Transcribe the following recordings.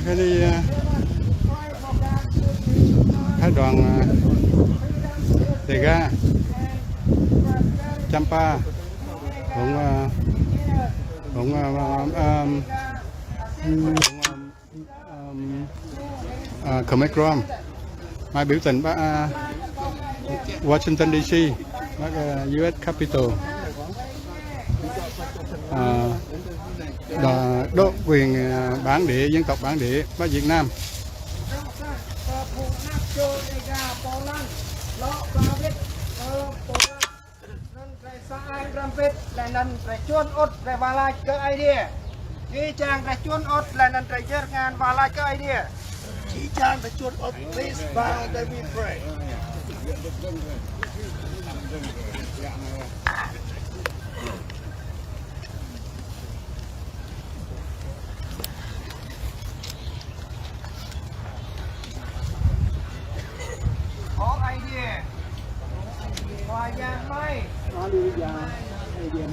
Cái đi phái đoàn Dega, Champa cũng Khmer Krom mai biểu tình Washington DC, US Capitol, đốt quyền bản địa dân tộc bản địa ở Việt Nam.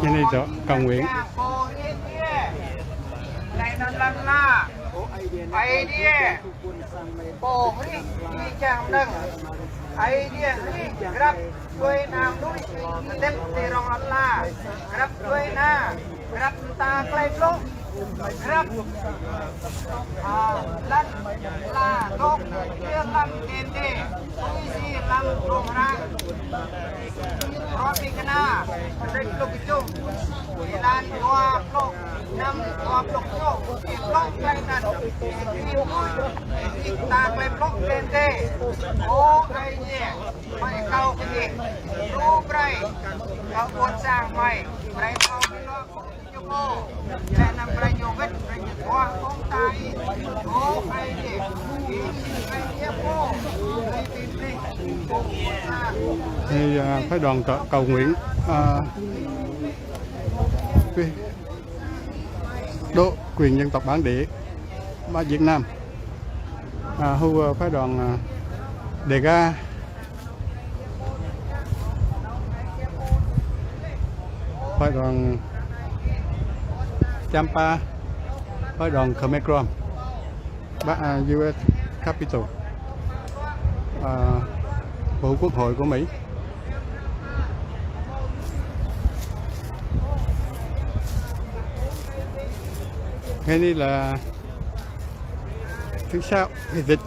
Trên đây đó cầu nguyện. Thì phái đoàn cầu nguyện đỗ quyền dân tộc bản địa ở Việt Nam. Hưu phái đoàn Dega, phái đoàn Champa, phái đoàn Khmer Krom, US Capitol, Bộ Quốc hội của Mỹ. Cái này là thứ sáu ngày dịch.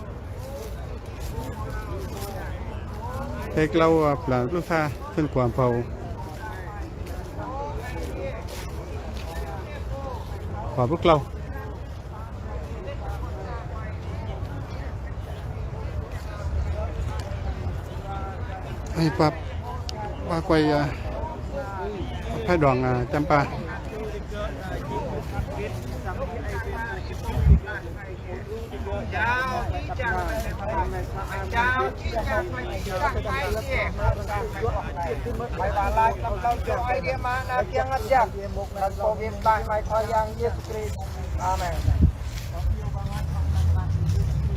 Cái lâu là lúc xa trên quảng phầu và bước lâu. Đây qua quay phái đoàn Champa.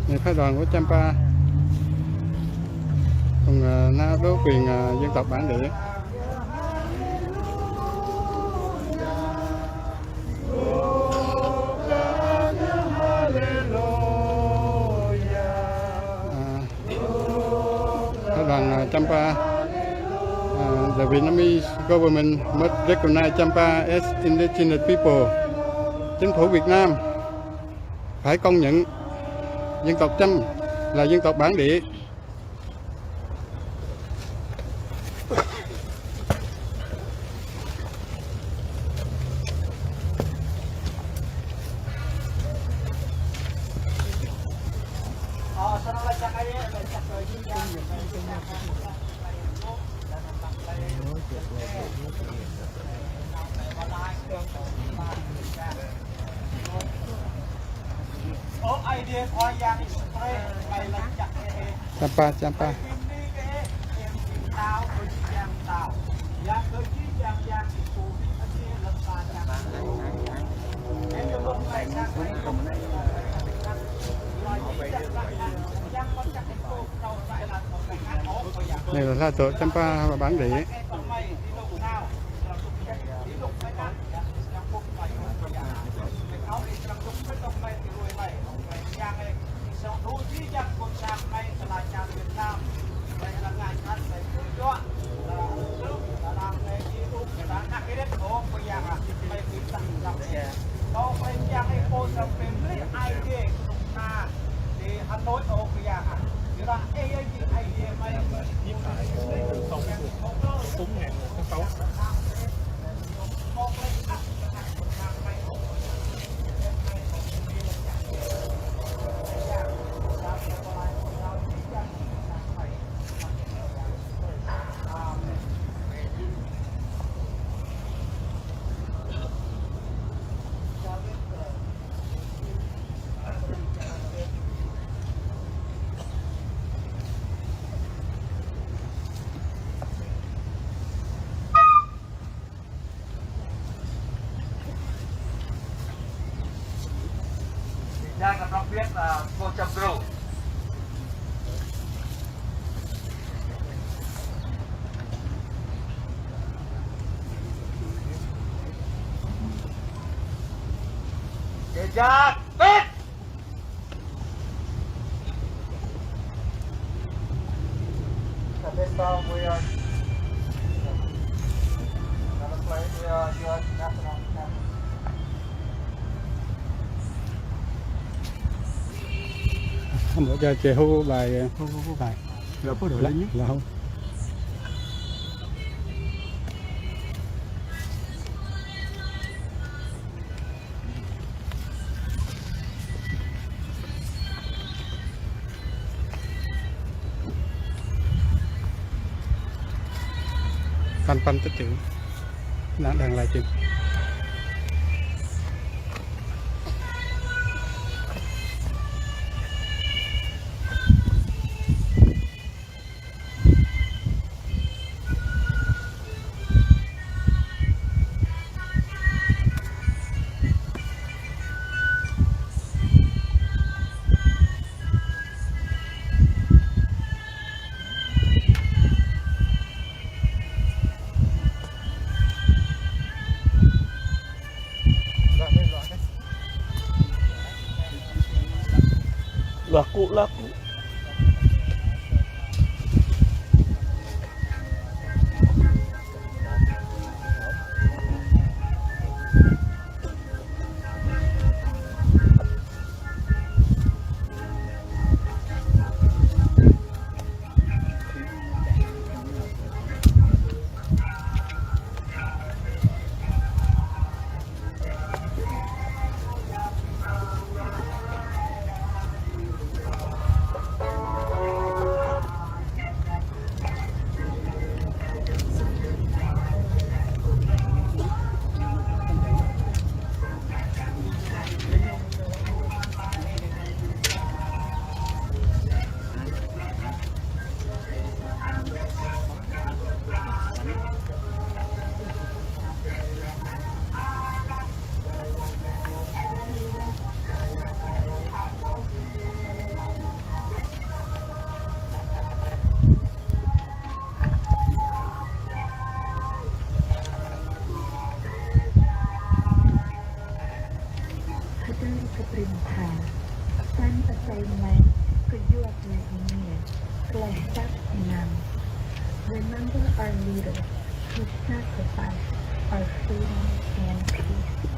Này phái đoàn của Champa còn đỗ quyền dân tộc bản địa. Champa, the Vietnamese government must recognize Champa as indigenous people. Chính phủ Việt Nam phải công nhận dân tộc Chăm là dân tộc bản địa. Champa. Này là tổ Champa và bản địa. đangกำลังเรียกโคจัมโกรเดียร์ปิดAt this time we are gonna play the U.S. national anthem. Không có chơi chè hô bài hô bài là có đội lớn nhất là không pan tích chữ đang live stream. laku Remember our leaders who sacrificed our freedom and peace.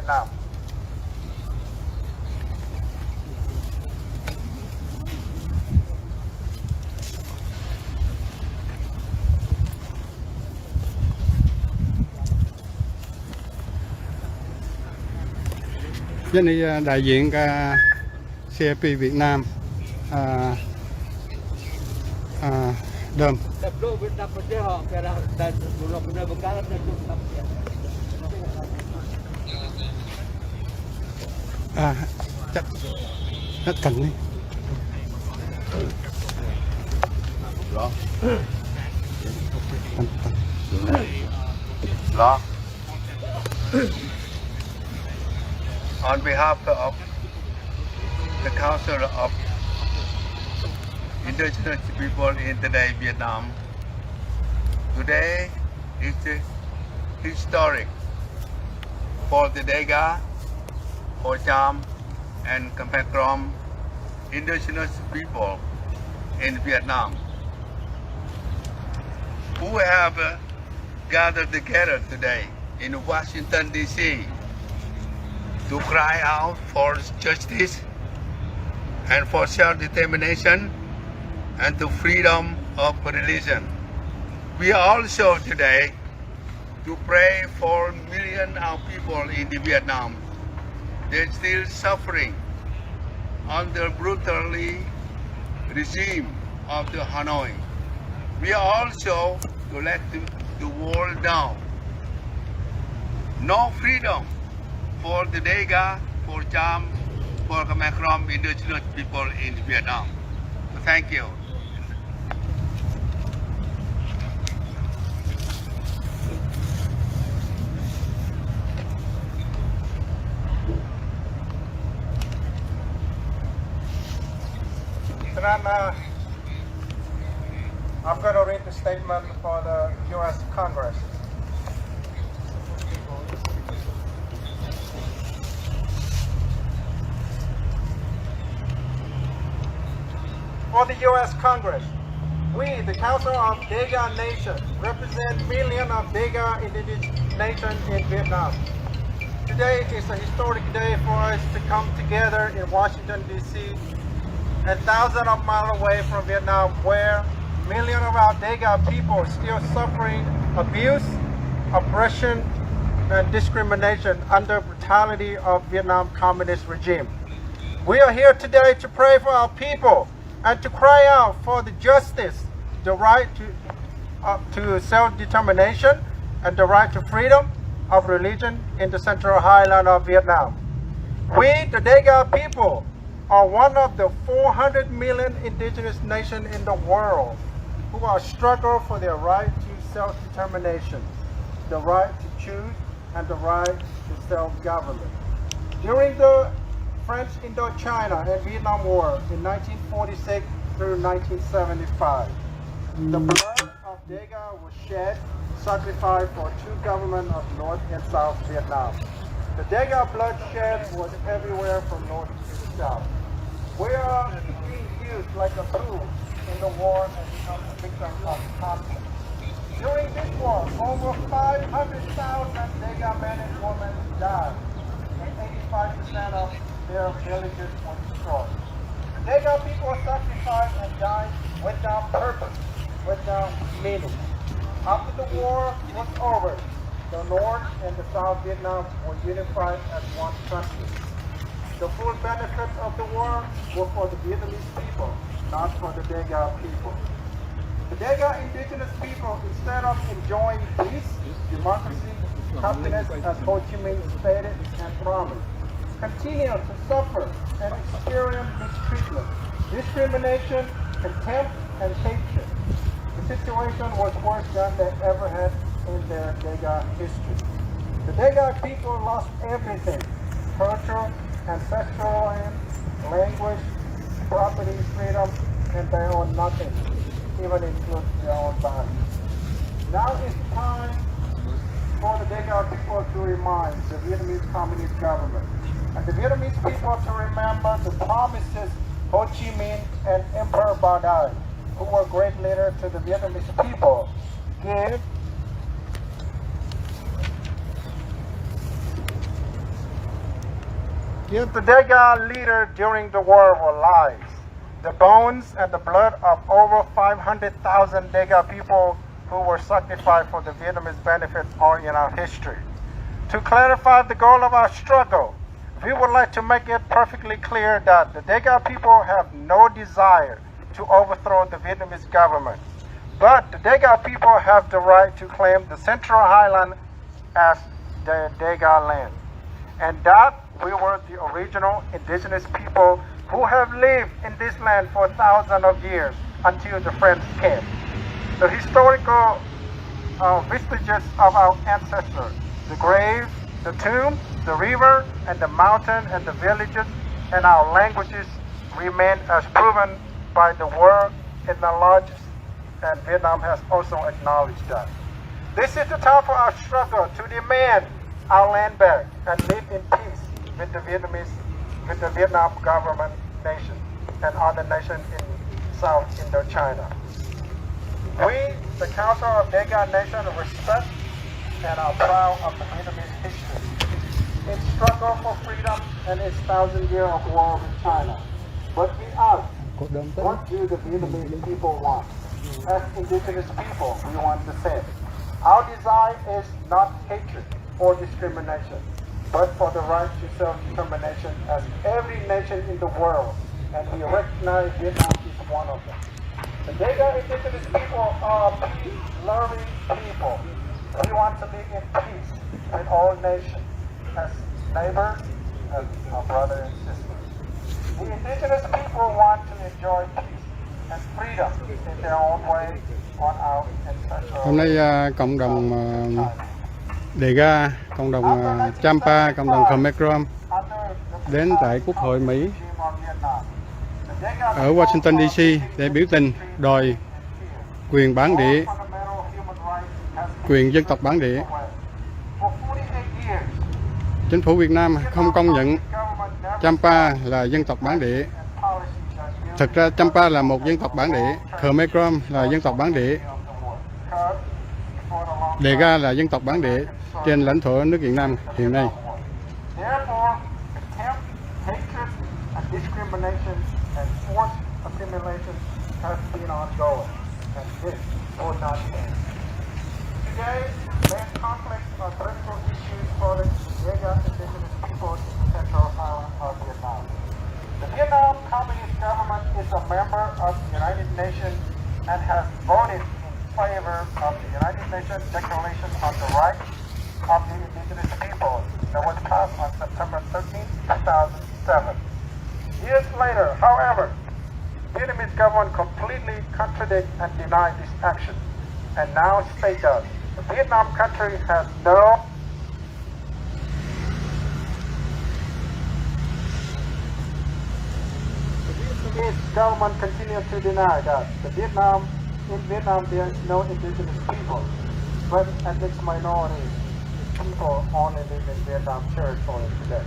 Nam. Với này đại diện CIP Việt Nam đơm chắc hết cạnh đi. Rõ. Rõ. On behalf of the Council of Indigenous People in today Vietnam, today is historic for the Dega, for Cham and Khmer Krom indigenous people in Vietnam who have gathered together today in Washington, D.C. to cry out for justice and for self-determination and to freedom of religion. We are also today to pray for millions of people in the Vietnam. They're still suffering under brutally regime of the Hanoi. We are also to let the world know no freedom for the Dega, for Cham, for Khmer Krom indigenous people in Vietnam. Thank you. And I'm going to read the statement for the U.S. Congress. For the U.S. Congress, we, the Council of Dega Nation, represent millions of Dega indigenous nations in Vietnam. Today is a historic day for us to come together in Washington, D.C., and thousands of miles away from Vietnam, where millions of our Dega people are still suffering abuse, oppression, and discrimination under brutality of Vietnam communist regime. We are here today to pray for our people and to cry out for the justice, the right to self-determination, and the right to freedom of religion in the Central Highland of Vietnam. We, the Dega people, are one of the 400 million indigenous nations in the world who are struggling for their right to self-determination, the right to choose, and the right to self-government. During the French Indochina and Vietnam War in 1946 through 1975, the blood of Dega was shed, sacrificed for two governments of North and South Vietnam. The Dega bloodshed was everywhere from north to south. We are being used like a tool in the war and become a victim of conflict. During this war, over 500,000 Dega men and women died, and 85% of their villages were destroyed. The Dega people sacrificed and died without purpose, without meaning. After the war was over, the North and the South Vietnam were unified as one country. The full benefits of the war were for the Vietnamese people, not for the Dega people. The Dega indigenous people, instead of enjoying peace, democracy, happiness, as Ho Chi Minh stated and promised, continue to suffer and experience mistreatment, discrimination, contempt, and hatred. The situation was worse than they ever had in their Dega history. The Dega people lost everything: culture, ancestral land, language, property, freedom, and they own nothing, even include their own bodies. Now is the time for the Dega people to remind the Vietnamese Communist government and the Vietnamese people to remember the promises Ho Chi Minh and Emperor Ba Dai, who were great leaders to the Vietnamese people, gave If the Dega leader during the war were lies, the bones and the blood of over 500,000 Dega people who were sacrificed for the Vietnamese benefit are in our history. To clarify the goal of our struggle, we would like to make it perfectly clear that the Dega people have no desire to overthrow the Vietnamese government. But the Dega people have the right to claim the Central Highland as the Dega land. And that we were the original indigenous people who have lived in this land for thousands of years until the French came. The historical vestiges of our ancestors, the grave, the tomb, the river, and the mountain, and the villages, and our languages remain as proven by the world in the largest, and Vietnam has also acknowledged that. This is the time for our struggle to demand our land back and live in peace with the Vietnam government nation and other nations in South Indochina. We, the Council of Dega Nation, respect and are proud of the Vietnamese history, its struggle for freedom and its 1,000 years of war with China. But we ask, what do the Vietnamese people want? As indigenous people, we want the same. Our desire is not hatred or discrimination, but for the right to self-determination as every nation in the world, and we recognize Vietnam is one of them. The Dega indigenous people are peace-loving people. We want to live in peace with all nations as neighbors and our brothers and sisters. The indigenous people want to enjoy peace and freedom in their own way on our ancestral. Hôm nay cộng đồng Dega, cộng đồng Champa, cộng đồng Khmer Krom đến tại Quốc hội Mỹ ở Washington DC để biểu tình đòi quyền bản địa, quyền dân tộc bản địa. Chính phủ Việt Nam không công nhận Champa là dân tộc bản địa. Thực ra Champa là một dân tộc bản địa, Khmer Krom là dân tộc bản địa, Dega là dân tộc bản địa trên lãnh thổ nước Việt Nam hiện nay. The Vietnam Communist government is a member of the United Nations and has voted in favor of the United Nations Declaration on the Rights of the Indigenous People that was passed on September 13, 2007. Years later, however, Vietnamese government completely contradicted and denied this action and now state that the Vietnam country has no government continues to deny that in Vietnam there is no indigenous people, but ethnic minority people only live in Vietnam territory today.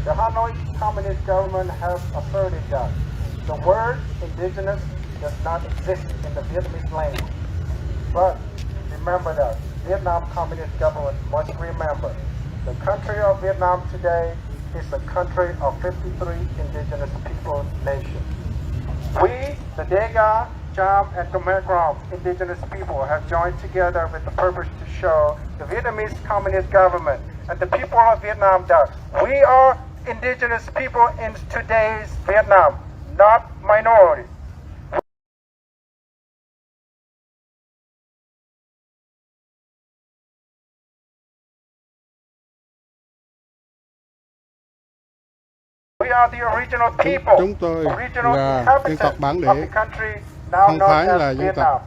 The Hanoi Communist government has asserted that the word indigenous does not exist in the Vietnamese language. But remember that Vietnam Communist government must remember the country of Vietnam today is a country of 53 indigenous people nations. We, the Dega, Cham, and Khmer Krom indigenous people have joined together with the purpose to show the Vietnamese Communist government and the people of Vietnam that we are indigenous people in today's Vietnam, not minority. We are the original people, Chúng tôi original là dân tộc bản inhabitants of địa, the country now không known phải là as dân Vietnam. tộc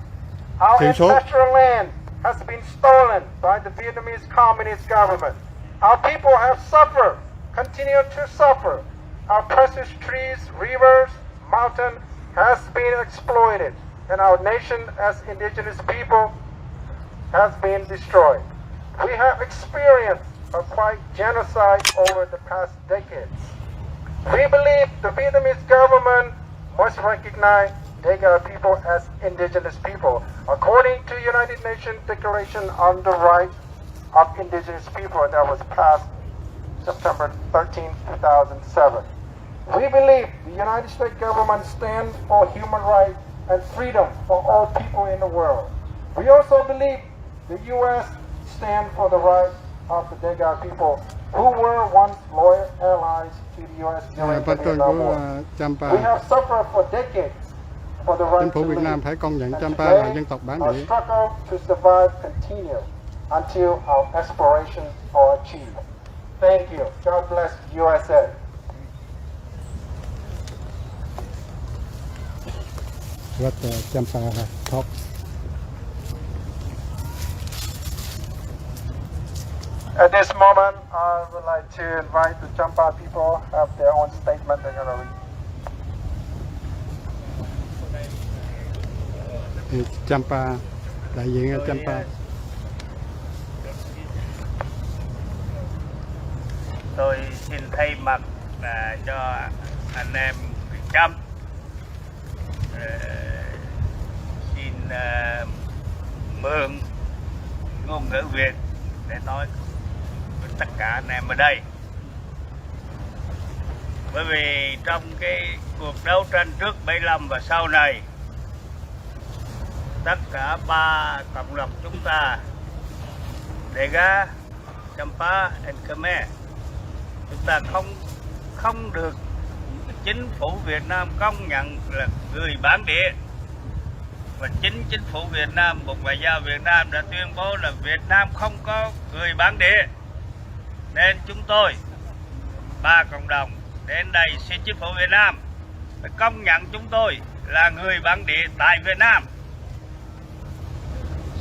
Our thiểu số. ancestral land has been stolen by the Vietnamese Communist government. Our people have suffered, continue to suffer. Our precious trees, rivers, mountains has been exploited, and our nation as indigenous people has been destroyed. We have experienced a quite genocide over the past decades. We believe the Vietnamese government must recognize Dega people as indigenous people, according to United Nations Declaration on the Rights of Indigenous People that was passed September 13, 2007. We believe the United States government stands for human rights and freedom for all people in the world. We also believe the U.S. stands for the rights of the Dega people who were once loyal allies to the U.S. during the Phát ngôn Vietnam của War. Champa. We have suffered for decades for the Chính right phủ to Việt Nam live. phải công nhận And Champa today, là dân tộc bản our địa. struggle to survive continues until our aspirations are achieved. Thank you. God bless USA. What Champa talk. At this moment, I would like to invite the Champa people to have their own statement they're going to read. Thì Champa, đại diện Champa. Tôi xin thay mặt cho anh em người Chăm xin mượn ngôn ngữ Việt để nói với tất cả anh em ở đây. Bởi vì trong cái cuộc đấu tranh trước 75 và sau này, tất cả ba cộng đồng chúng ta, Dega, Champa and Khmer, chúng ta không được chính phủ Việt Nam công nhận là người bản địa, và chính phủ Việt Nam, Bộ Ngoại giao Việt Nam đã tuyên bố là Việt Nam không có người bản địa, nên chúng tôi ba cộng đồng đến đây xin chính phủ Việt Nam phải công nhận chúng tôi là người bản địa tại Việt Nam.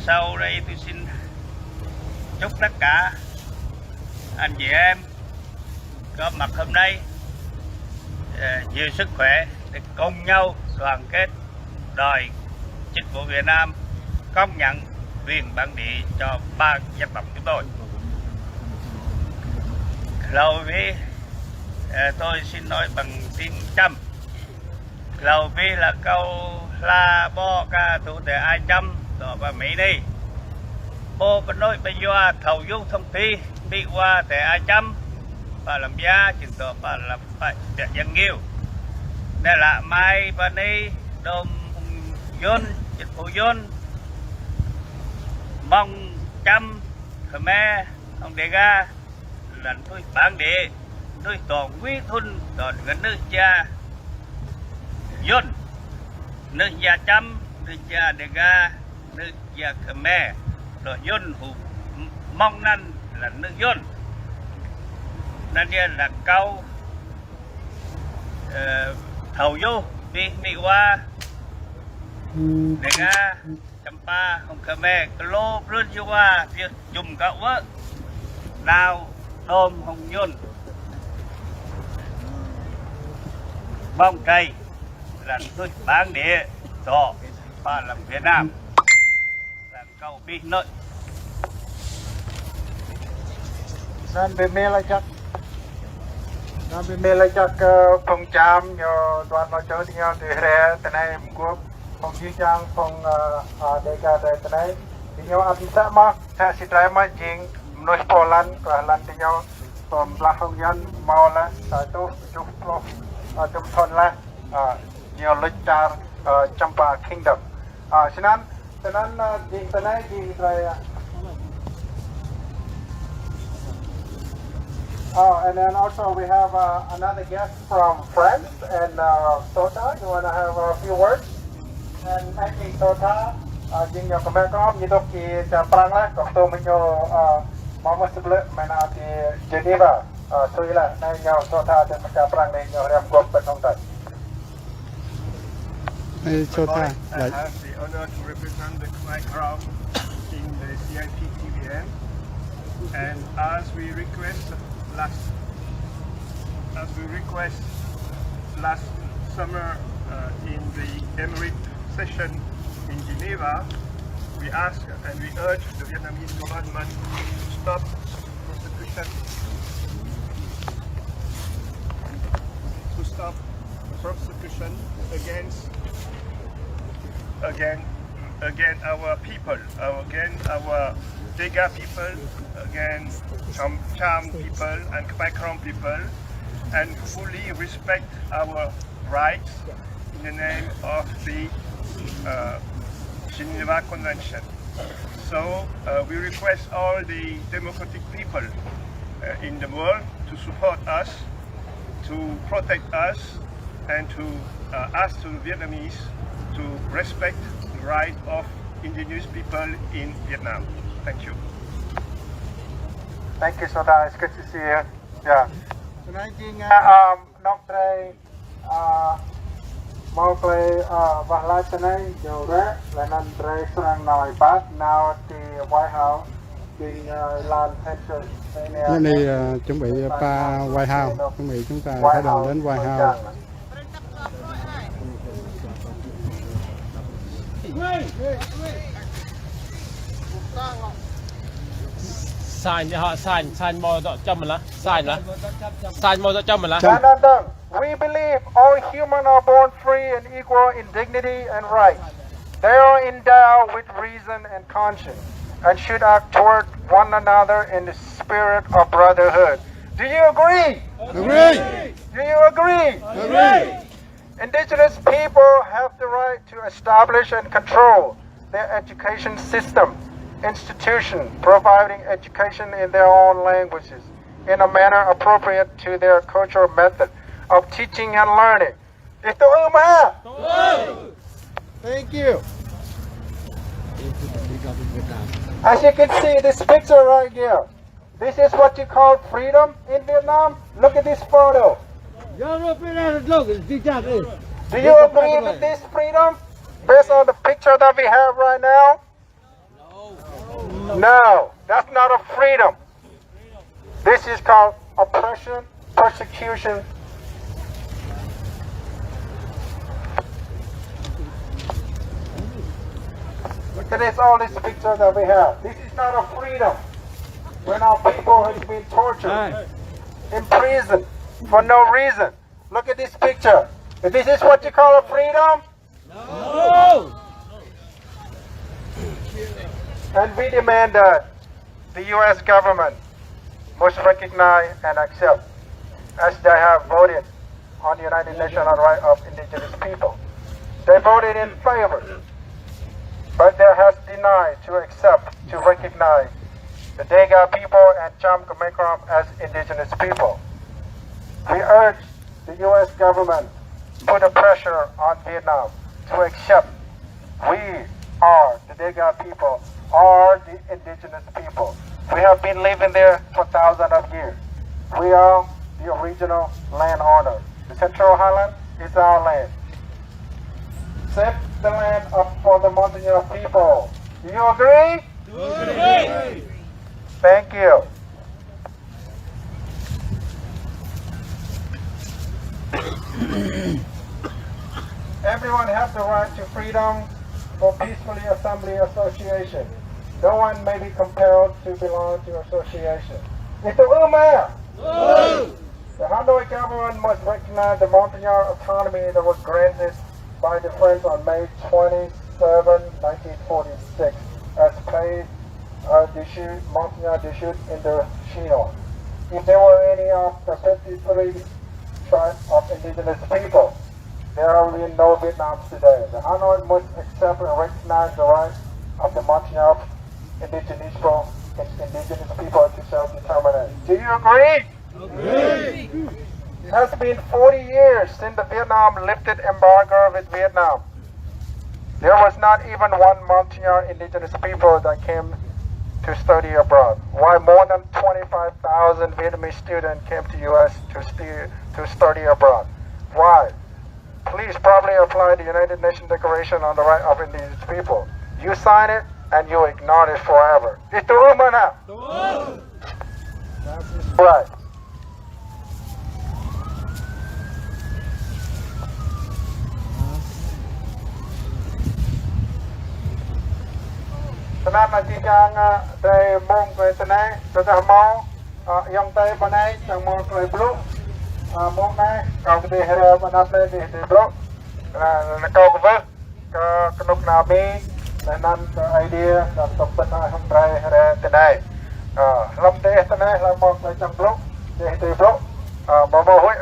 Sau đây tôi xin chúc tất cả anh chị em có mặt hôm nay nhiều sức khỏe để cùng nhau đoàn kết đòi chính phủ Việt Nam công nhận quyền bản địa cho ba dân tộc chúng tôi. Lâu với tôi xin nói bằng tiếng Chăm. Lâu với là câu la bo ca thủ để ai Chăm đó và Mỹ đi. Bố bên nói bây giờ thầu du thông thi đi qua để ai Chăm và làm giá chừng đó và làm phải để dân nghiêu. Nên là mai và đi đồn dân chính phủ dân mong Chăm Khmer ông Dega là tôi bản địa tôi toàn quý thun toàn gần nước cha dân nước gia Chăm nước gia Dega nước gia Khmer rồi dân hụ mong năn là nước dân nên là câu thầu vô đi qua Dega Champa ông Khmer lô rươn vô qua việc dùng cậu á nào đôm hồng nhôn bông cây là tôi bản địa đó và làm Việt Nam là câu bi nội Nan bemela chắc phong Chàm nhờ đoàn vào chơi nhau từ hè từ nay quốc phong Duy Trang phong Dega từ nay thì nhau ăn sẽ mà sẽ chỉ trái mà chính nói Poland và lần thì nhau from Lahong Yan mau là tu chụp lo chụp thôn là nhiều lịch trà Champa Kingdom cho nên gì từ nay gì rồi. Oh, and then also we have another guest from France, and Tota, you want to have a few words? And actually, Tota, jing yo Khmer Krom, you don't ki Champa lah, kalau tu menyo mama sebelah mana di Geneva, Switzerland, nay yo Tota dan Champa nay yo rem gop penong tay. Hey, Chota. I have the honor to represent the Khmer Krom in the BIEN, and as we request last summer in the Emirate session in Geneva, we ask and we urge the Vietnamese government to stop persecution against our people, against our Dega people, again, Cham people and Khmer Krom people, and fully respect our rights in the name of the Geneva Convention. So we request all the democratic people in the world to support us, to protect us, and to ask to the Vietnamese to respect the right of indigenous people in Vietnam. Thank you. Thank you so much. It's good to see you. Yeah. Tonight, not today. Mostly, last night, you read, and then Dre sang nói back now at the White House, being land tension. Hôm nay chuẩn bị pa White House, chuẩn bị chúng ta khởi động đến White House. Sign more Chăm là sign more Chăm là. We believe all humans are born free and equal in dignity and rights. They are endowed with reason and conscience and should act toward one another in the spirit of brotherhood. Do you agree? Agree. Do you agree? Agree. Indigenous people have the right to establish and control their education system, institution, providing education in their own languages in a manner appropriate to their cultural method of teaching and learning. Thank you. As you can see, this picture right here, this is what you call freedom in Vietnam. Look at this photo. Do you agree with this freedom based on the picture that we have right now? No, that's not a freedom. This is called oppression, persecution. Look at this, all these pictures that we have. This is not a freedom. When our people has been tortured, imprisoned for no reason. Look at this picture. This is what you call a freedom? No! And we demand that the U.S. government must recognize and accept, as they have voted on the United Nations on the right of indigenous people. They voted in favor, but they have denied to accept, to recognize the Dega people and Cham, Khmer Krom as indigenous people. We urge the U.S. government to put a pressure on Vietnam to accept we are the Dega people, are the indigenous people. We have been living there for thousands of years. We are the original landowner. The Central Highland is our land. Set the land up for the Montagnard people. Do you agree? Agree. Thank you. Everyone has the right to freedom for peacefully assembly association. No one may be compelled to belong to association. It's the Umar. The Hanoi government must recognize the Montagnard autonomy that was granted by the French on May 27, 1946, as paid Montagnard issued in the Chino. If there were any of the 53 tribes of indigenous people, there will be no Vietnam today. The Hanoi must accept and recognize the rights of the Montagnard indigenous people to self-determination. Do you agree? Agree. It has been 40 years since the Vietnam lifted embargo with Vietnam. There was not even one Montagnard indigenous people that came to study abroad. Why more than 25,000 Vietnamese students came to U.S. to study abroad? Why? Please properly apply the United Nations Declaration on the Right of Indigenous People. You sign it and you ignore it forever. It's the rumor now. Right. Tonight, my teacher, they mong về tonight, so the mong, young day, but I, the mong về blue, mong này, cầu cái hệ mà nắp lên thì blue, là cầu cái vớt, cái nút nào bi, là năn idea, là tập bên không trai hệ đây lâm tê tên này là một cái trong lúc để từ lúc mà hối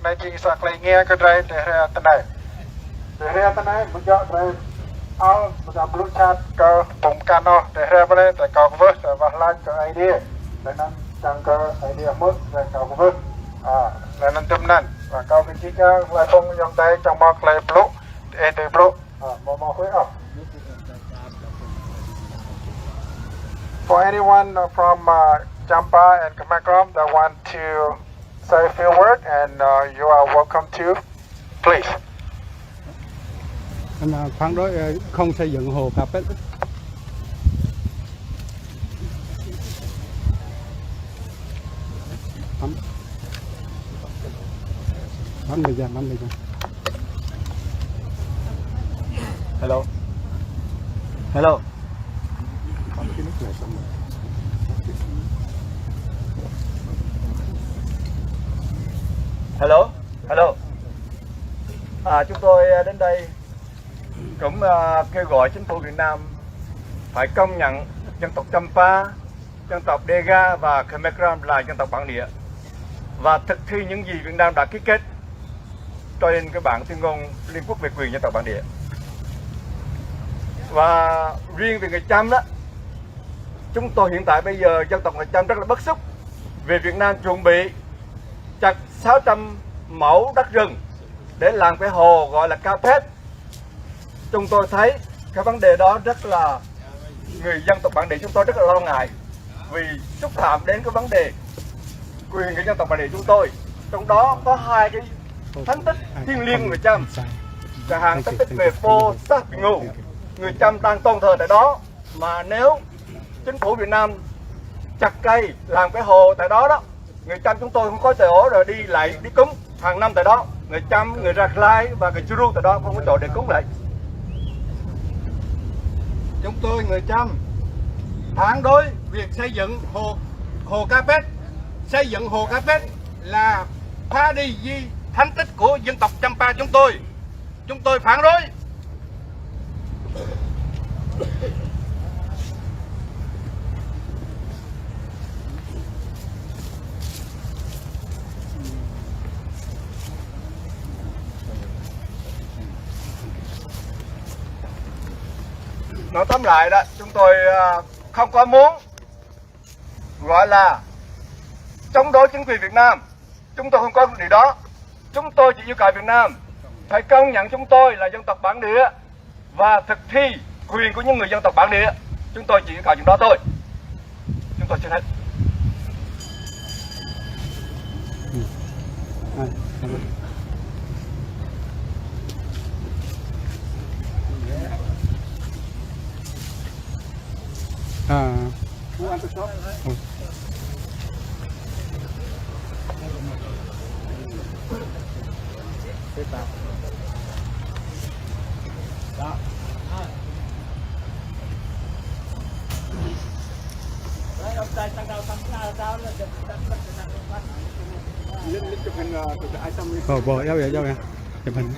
này chỉ sạc lại nghe cái đây để tên này để tên này một chỗ đây ao một đám lúc chat cái bùng cano để bên đây để có vớt để vào lại cái idea để nó chẳng có idea mất để có vớt để nó tâm năn và câu cái chi cho lại không dùng tay trong một lại lúc để từ lúc mà hối For anyone from Champa and Khmer Krom that want to say a few words, and you are welcome to, please. Anh phản đối không xây dựng hồ Carpet. Bấm đi ra. Hello. Hello. Hello. Chúng tôi đến đây cũng kêu gọi chính phủ Việt Nam phải công nhận dân tộc Champa, dân tộc Dega và Khmer Krom là dân tộc bản địa và thực thi những gì Việt Nam đã ký kết trên cái bản tuyên ngôn Liên Quốc về quyền dân tộc bản địa. Và riêng về người Chăm đó, chúng tôi hiện tại bây giờ dân tộc người Chăm rất là bức xúc vì Việt Nam chuẩn bị chặt 600 mẫu đất rừng để làm cái hồ gọi là Carpet. Chúng tôi thấy cái vấn đề đó rất là người dân tộc bản địa chúng tôi rất là lo ngại vì xúc phạm đến cái vấn đề quyền của dân tộc bản địa chúng tôi. Trong đó có hai cái thánh tích thiêng liêng của người Chăm, chẳng hạn thánh tích về Bồ Sát BIểng U, người Chăm đang tôn thờ tại đó, mà nếu chính phủ Việt Nam chặt cây làm cái hồ tại đó đó, người Chăm chúng tôi không có chỗ rồi đi lại đi cúng hàng năm tại đó. Người Chăm, người Đắk Lắk và người Chu tại đó không có chỗ để cúng lại. Chúng tôi người Chăm phản đối việc xây dựng hồ Carpet. Xây dựng hồ Carpet là phá đi di thánh tích của dân tộc Champa chúng tôi. Chúng tôi phản đối. Nói tóm lại đó, chúng tôi không có muốn gọi là chống đối chính quyền Việt Nam. Chúng tôi không có điều đó. Chúng tôi chỉ yêu cầu Việt Nam phải công nhận chúng tôi là dân tộc bản địa và thực thi quyền của những người dân tộc bản địa. Chúng tôi chỉ yêu cầu chuyện đó thôi. Chúng tôi xin hết. Bộ đâu vậy? Chụp hình.